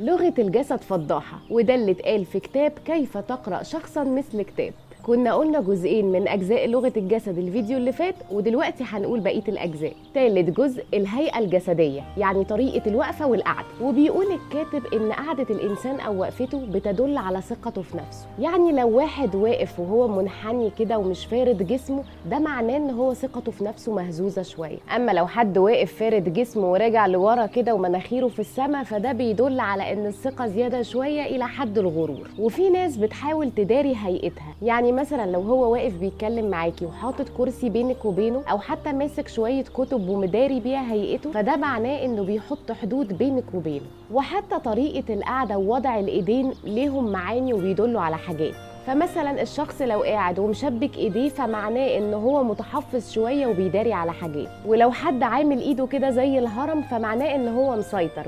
لغة الجسد فضاحة، وده اللي اتقال في كتاب كيف تقرأ شخصا مثل كتاب. كنا قلنا جزئين من أجزاء لغة الجسد الفيديو اللي فات، ودلوقتي هنقول بقية الأجزاء. تالت جزء الهيئة الجسدية، يعني طريقة الوقفة والقعدة. وبيقول الكاتب إن قعدة الإنسان أو وقفته بتدل على ثقته في نفسه. يعني لو واحد واقف وهو منحني كده ومش فارد جسمه، ده معناه إن هو ثقته في نفسه مهزوزة شوية. أما لو حد واقف فارد جسمه وراجع لورا كده ومناخيره في السماء، فده بيدل على إن الثقة زيادة شوية إلى حد الغرور. وفي ناس بتحاول تداري هيئتها، يعني مثلا لو هو واقف بيتكلم معاكي وحاطط كرسي بينك وبينه، او حتى ماسك شويه كتب ومداري بيها هيئته، فده معناه انه بيحط حدود بينك وبينه. وحتى طريقه القعده ووضع الايدين ليهم معاني وبيدلوا على حاجات. فمثلا الشخص لو قاعد ومشبك ايديه، فمعناه ان هو متحفظ شويه وبيداري على حاجات. ولو حد عامل ايده كده زي الهرم، فمعناه ان هو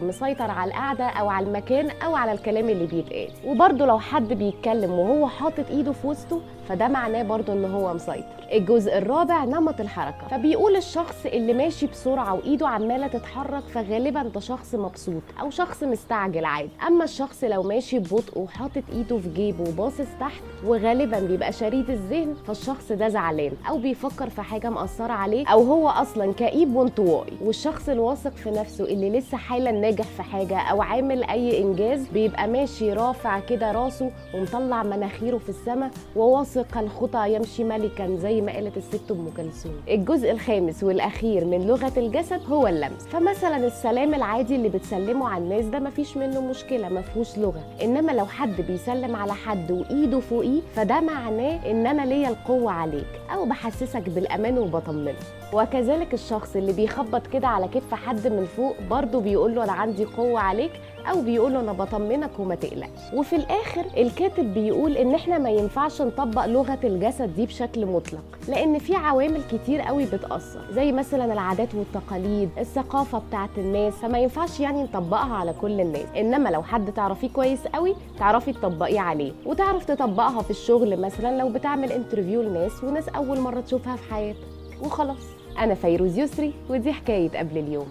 مسيطر على القعده او على المكان او على الكلام اللي بيتقال. وبرده لو حد بيتكلم وهو حاطط ايده في وسطه، فده معناه برضه ان هو مسيطر. الجزء الرابع نمط الحركه، فبيقول الشخص اللي ماشي بسرعه وايده عماله تتحرك، فغالبا ده شخص مبسوط او شخص مستعجل عادي. اما الشخص لو ماشي ببطء وحاطط ايده في جيبه وباصص تحت، وغالبا بيبقى شريد الذهن، فالشخص ده زعلان او بيفكر في حاجه مأثره عليه، او هو اصلا كئيب وانطوائي. والشخص الواثق في نفسه اللي لسه حالا ناجح في حاجه او عامل اي انجاز، بيبقى ماشي رافع كده راسه ومطلع مناخيره في السماء، وواثق الخطى يمشي ملكا، زي ما قالت الست ام كلثوم. الجزء الخامس والاخير من لغه الجسد هو اللمس. فمثلا السلام العادي اللي بتسلمه على الناس ده مفيش منه مشكله، مفهوش لغه. انما لو حد بيسلم على حد وايده فوقيه، فده معناه ان انا ليا القوه عليك، او بحسسك بالامان وبطمنه. وكذلك الشخص اللي بيخبط كده على كتف حد من فوق، برضه بيقول له انا عندي قوه عليك، او بيقول له انا بطمنك وما تقلقش. وفي الاخر الكاتب بيقول ان احنا ما ينفعش نطبق لغه الجسد دي بشكل مطلق، لان في عوامل كتير قوي بتاثر، زي مثلا العادات والتقاليد، الثقافه بتاعت الناس، فما ينفعش يعني نطبقها على كل الناس. انما لو حد تعرفيه كويس قوي، تعرفي تطبقيه عليه، وتعرف تطبقها في الشغل، مثلا لو بتعمل انترفيو لناس وناس اول مره تشوفها في حياتك. وخلاص. انا فيروز يسري، ودي حكايه قبل اليوم.